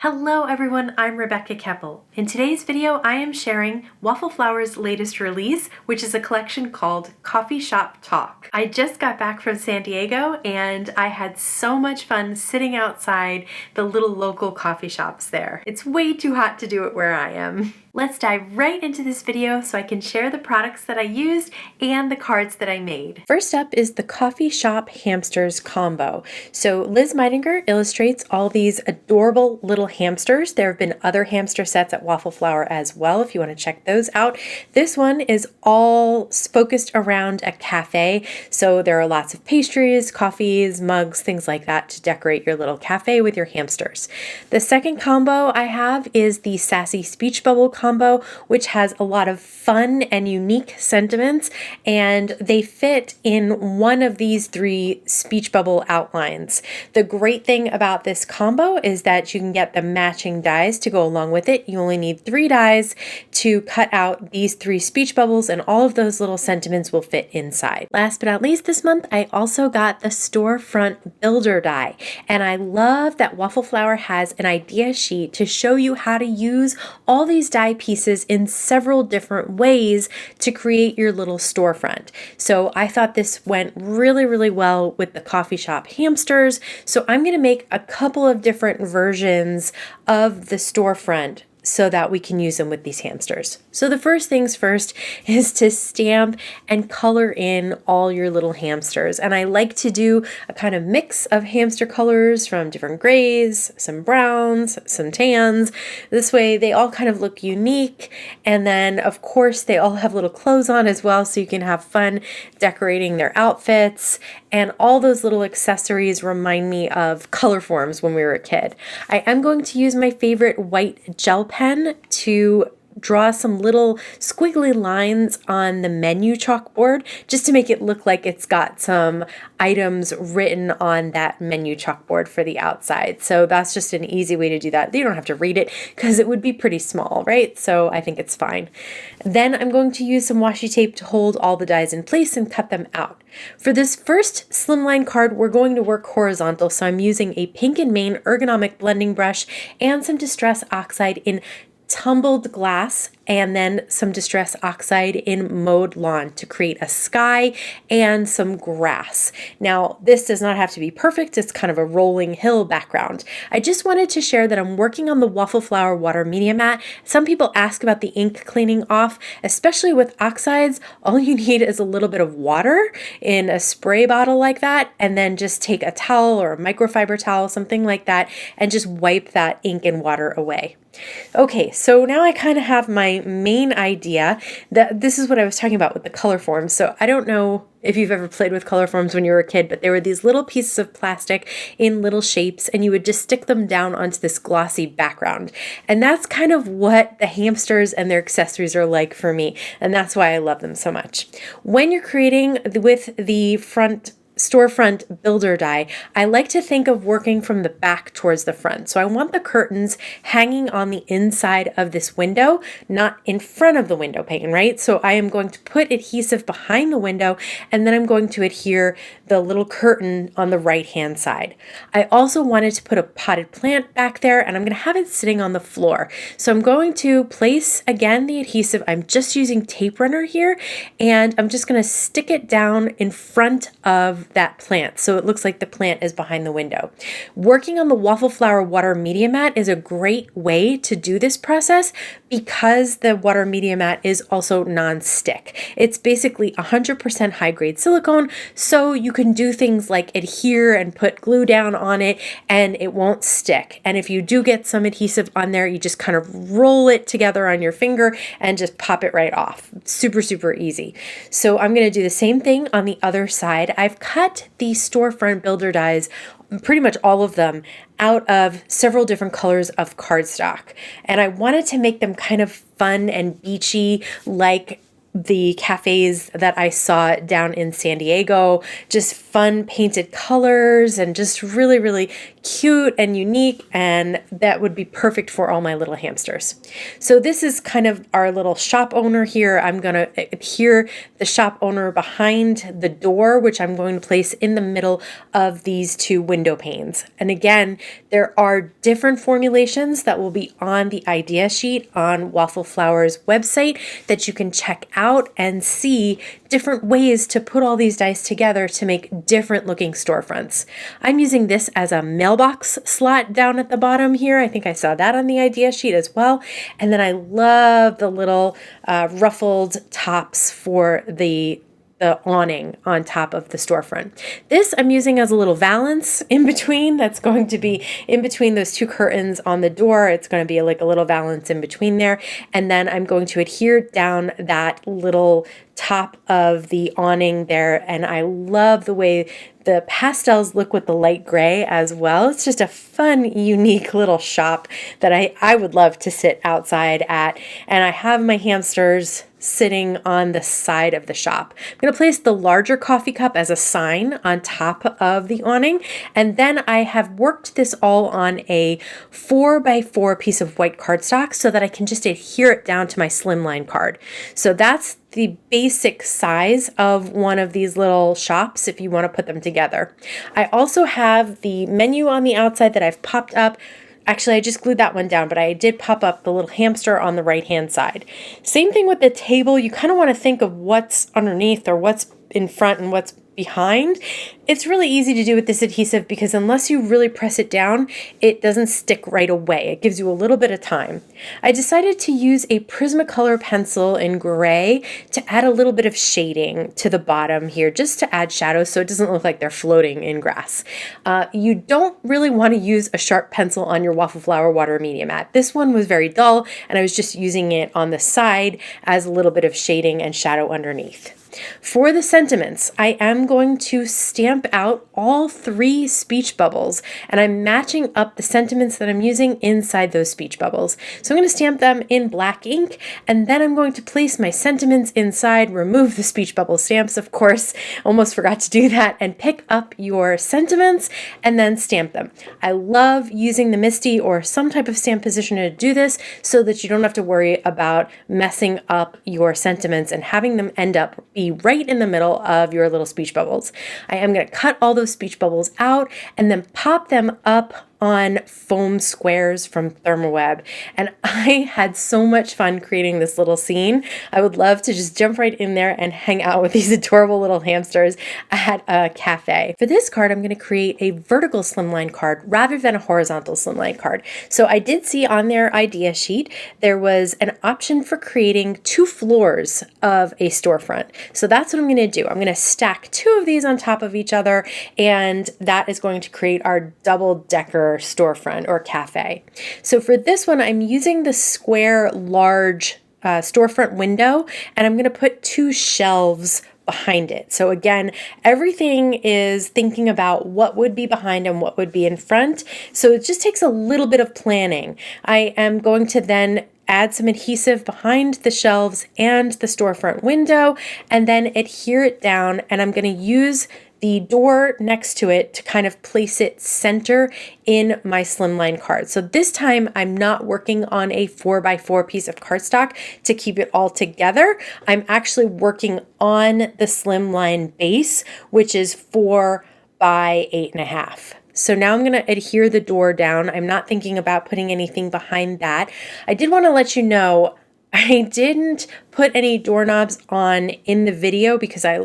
Hello everyone, I'm Rebecca Keppel. In today's video, I am sharing Waffle Flower's latest release, which is a collection called Coffee Shop Talk. I just got back from San Diego and I had so much fun sitting outside the little local coffee shops there. It's way too hot to do it where I am. Let's dive right into this video so I can share the products that I used and the cards that I made. First up is the Coffee Shop Hamsters combo. So Liz Meidinger illustrates all these adorable little hamsters. There have been other hamster sets at Waffle Flower as well if you want to check those out. This one is all focused around a cafe. So there are lots of pastries, coffees, mugs, things like that to decorate your little cafe with your hamsters. The second combo I have is the Sassy Speech Bubble combo, which has a lot of fun and unique sentiments, and they fit in one of these three speech bubble outlines. The great thing about this combo is that you can get the matching dies to go along with it. You only need 3 dies to cut out these 3 speech bubbles, and all of those little sentiments will fit inside. Last but not least, this month I also got the Storefront Builder Die, and I love that Waffle Flower has an idea sheet to show you how to use all these die pieces in several different ways to create your little storefront. So I thought this went really well with the coffee shop hamsters. So I'm going to make a couple of different versions of the storefront so that we can use them with these hamsters. So the first things first is to stamp and color in all your little hamsters. And I like to do a kind of mix of hamster colors from different grays, some browns, some tans. This way they all kind of look unique. And then of course they all have little clothes on as well, so you can have fun decorating their outfits. And all those little accessories remind me of color forms when we were a kid. I am going to use my favorite white gel pen to draw some little squiggly lines on the menu chalkboard just to make it look like it's got some items written on that menu chalkboard for the outside. So that's just an easy way to do that. You don't have to read it because it would be pretty small, right? So I think it's fine. Then I'm going to use some washi tape to hold all the dies in place and cut them out. For this first Slimline card, we're going to work horizontal, so I'm using a Pink and Main ergonomic blending brush and some Distress Oxide in tumbled glass, and then some Distress Oxide in mowed lawn to create a sky and some grass. Now, this does not have to be perfect. It's kind of a rolling hill background. I just wanted to share that I'm working on the Waffle Flower water media mat. Some people ask about the ink cleaning off, especially with oxides. All you need is a little bit of water in a spray bottle like that, and then just take a towel or a microfiber towel, something like that, and just wipe that ink and water away. Okay, so now I kind of have my main idea. That this is what I was talking about with the color forms. So I don't know if you've ever played with color forms when you were a kid, but there were these little pieces of plastic in little shapes, and you would just stick them down onto this glossy background. And that's kind of what the hamsters and their accessories are like for me, and that's why I love them so much. When you're creating with the Storefront Builder Die, I like to think of working from the back towards the front. So I want the curtains hanging on the inside of this window, not in front of the window pane, right? So I am going to put adhesive behind the window, and then I'm going to adhere the little curtain on the right-hand side. I also wanted to put a potted plant back there, and I'm going to have it sitting on the floor. So I'm going to place, again, the adhesive. I'm just using tape runner here, and I'm just going to stick it down in front of that plant, so it looks like the plant is behind the window. Working on the Waffle Flower water media mat is a great way to do this process because the water media mat is also non-stick. It's basically 100% high-grade silicone, so you can do things like adhere and put glue down on it and it won't stick. And if you do get some adhesive on there, you just kind of roll it together on your finger and just pop it right off. Super easy. So I'm going to do the same thing on the other side. I've cut the Storefront Builder Dies, pretty much all of them, out of several different colors of cardstock. And I wanted to make them kind of fun and beachy, like the cafes that I saw down in San Diego. Just fun painted colors and just really cute and unique, and that would be perfect for all my little hamsters. So this is kind of our little shop owner here. I'm going to adhere the shop owner behind the door, which I'm going to place in the middle of these two window panes. And again, there are different formulations that will be on the idea sheet on Waffle Flower's website that you can check out and see different ways to put all these dice together to make different looking storefronts. I'm using this as a mailbox slot down at the bottom here. I think I saw that on the idea sheet as well. And then I love the little ruffled tops for the awning on top of the storefront. This I'm using as a little valance in between. That's going to be in between those two curtains on the door. It's going to be like a little valance in between there. And then I'm going to adhere down that little top of the awning there. And I love the way the pastels look with the light gray as well. It's just a fun, unique little shop that I would love to sit outside at. And I have my hamsters sitting on the side of the shop. I'm going to place the larger coffee cup as a sign on top of the awning. And then I have worked this all on a 4x4 piece of white cardstock so that I can just adhere it down to my Slimline card. So that's the basic size of one of these little shops if you want to put them together. I also have the menu on the outside that I've popped up. Actually, I just glued that one down, but I did pop up the little hamster on the right-hand side. Same thing with the table. You kind of want to think of what's underneath or what's in front and what's behind. It's really easy to do with this adhesive because unless you really press it down, it doesn't stick right away. It gives you a little bit of time. I decided to use a Prismacolor pencil in gray to add a little bit of shading to the bottom here, just to add shadows so it doesn't look like they're floating in grass. You don't really want to use a sharp pencil on your Waffle Flower water media mat. This one was very dull, and I was just using it on the side as a little bit of shading and shadow underneath. For the sentiments, I am going to stamp out all 3 speech bubbles, and I'm matching up the sentiments that I'm using inside those speech bubbles. So I'm going to stamp them in black ink, and then I'm going to place my sentiments inside, remove the speech bubble stamps, of course, almost forgot to do that, and pick up your sentiments and then stamp them. I love using the MISTI or some type of stamp positioner to do this so that you don't have to worry about messing up your sentiments and having them end up be right in the middle of your little speech bubbles. I am going to cut all those speech bubbles out and then pop them up on foam squares from Therm. And I had so much fun creating this little scene. I would love to just jump right in there and hang out with these adorable little hamsters at a cafe. For this card, I'm going to create a vertical slimline card rather than a horizontal slimline card. So I did see on their idea sheet, there was an option for creating 2 floors of a storefront. So that's what I'm going to do. I'm going to stack 2 of these on top of each other, and that is going to create our double-decker storefront or cafe. So for this one, I'm using the square large storefront window, and I'm going to put 2 shelves behind it. So again, everything is thinking about what would be behind and what would be in front. So it just takes a little bit of planning. I am going to then add some adhesive behind the shelves and the storefront window, and then adhere it down, and I'm going to use the door next to it to kind of place it center in my Slimline card. So this time I'm not working on a 4x4 piece of cardstock to keep it all together. I'm actually working on the Slimline base, which is 4 by 8.5. So now I'm going to adhere the door down. I'm not thinking about putting anything behind that. I did want to let you know I didn't put any doorknobs on in the video because I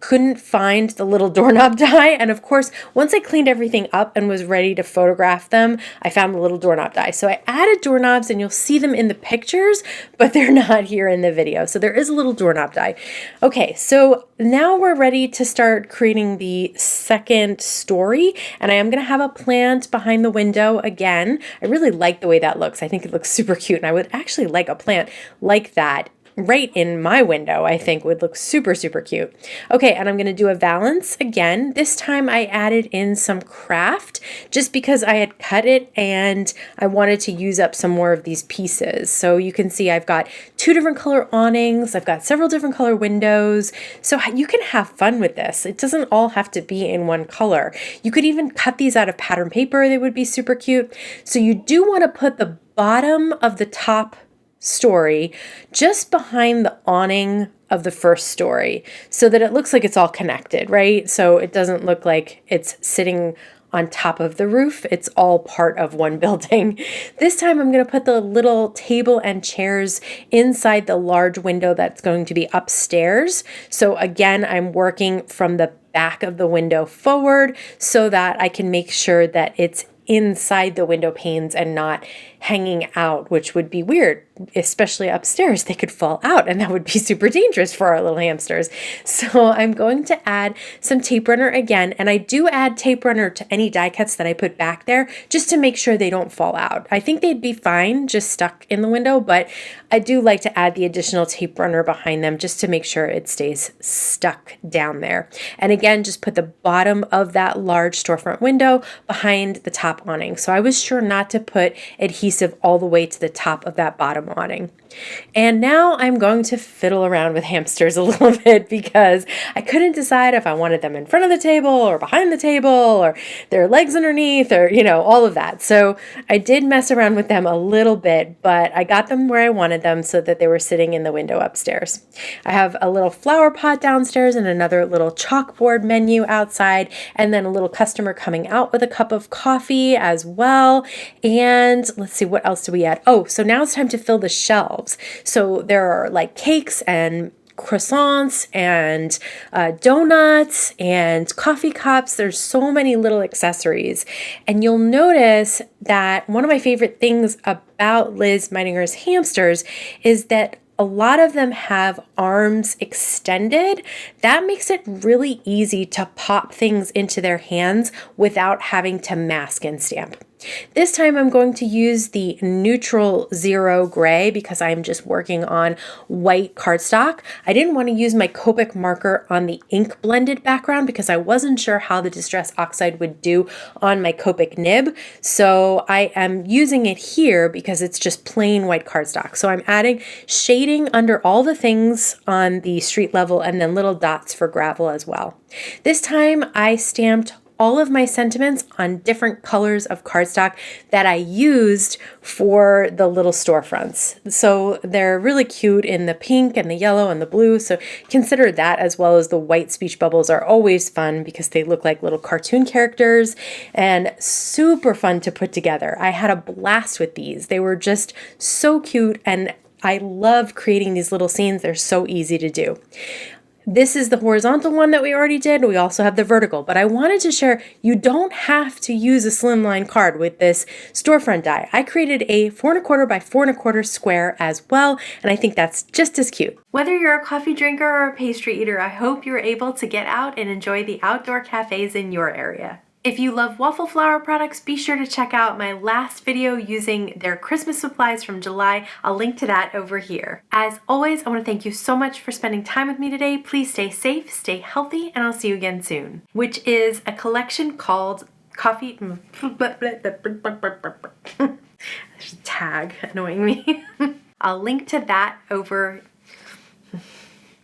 couldn't find the little doorknob die. And of course, once I cleaned everything up and was ready to photograph them, I found the little doorknob die. So I added doorknobs, and you'll see them in the pictures, but they're not here in the video. So there is a little doorknob die. Okay, so now we're ready to start creating the second story, and I am going to have a plant behind the window again. I really like the way that looks. I think it looks super cute, and I would actually like a plant like that right in my window, I think would look super, super cute. Okay, and I'm going to do a valance again. This time I added in some Kraft just because I had cut it and I wanted to use up some more of these pieces. So you can see I've got 2 different color awnings. I've got several different color windows. So you can have fun with this. It doesn't all have to be in one color. You could even cut these out of pattern paper. They would be super cute. So you do want to put the bottom of the top story just behind the awning of the first story so that it looks like it's all connected, right? So it doesn't look like it's sitting on top of the roof. It's all part of one building. This time I'm going to put the little table and chairs inside the large window that's going to be upstairs. So again, I'm working from the back of the window forward so that I can make sure that it's inside the window panes and not hanging out, which would be weird, especially upstairs. They could fall out and that would be super dangerous for our little hamsters. So I'm going to add some tape runner again, and I do add tape runner to any die cuts that I put back there just to make sure they don't fall out. I think they'd be fine just stuck in the window, but I do like to add the additional tape runner behind them just to make sure it stays stuck down there. And again, just put the bottom of that large storefront window behind the top awning. So I was sure not to put adhesive all the way to the top of that bottom awning. And now I'm going to fiddle around with hamsters a little bit because I couldn't decide if I wanted them in front of the table or behind the table or their legs underneath or, all of that. So I did mess around with them a little bit, but I got them where I wanted them so that they were sitting in the window upstairs. I have a little flower pot downstairs and another little chalkboard menu outside, and then a little customer coming out with a cup of coffee as well. And let's see, what else do we add? Oh, so now it's time to fill the shelves. So there are like cakes and croissants and donuts and coffee cups. There's so many little accessories. And you'll notice that one of my favorite things about Liz Meidinger's hamsters is that a lot of them have arms extended. That makes it really easy to pop things into their hands without having to mask and stamp. This time I'm going to use the neutral 0 gray because I'm just working on white cardstock. I didn't want to use my Copic marker on the ink blended background because I wasn't sure how the Distress Oxide would do on my Copic nib. So I am using it here because it's just plain white cardstock. So I'm adding shading under all the things on the street level and then little dots for gravel as well. This time I stamped all of my sentiments on different colors of cardstock that I used for the little storefronts. So they're really cute in the pink and the yellow and the blue. So consider that, as well as the white speech bubbles are always fun because they look like little cartoon characters and super fun to put together. I had a blast with these. They were just so cute, and I love creating these little scenes. They're so easy to do. This is the horizontal one that we already did. We also have the vertical, but I wanted to share you don't have to use a slimline card with this storefront die. I created a 4¼ by 4¼ square as well, and I think that's just as cute. Whether you're a coffee drinker or a pastry eater, I hope you're able to get out and enjoy the outdoor cafes in your area. If you love Waffle Flower products, be sure to check out my last video using their Christmas supplies from July. I'll link to that over here. As always, I want to thank you so much for spending time with me today. Please stay safe, stay healthy, and I'll see you again soon. Which is a collection called Coffee... There's a tag annoying me. I'll link to that over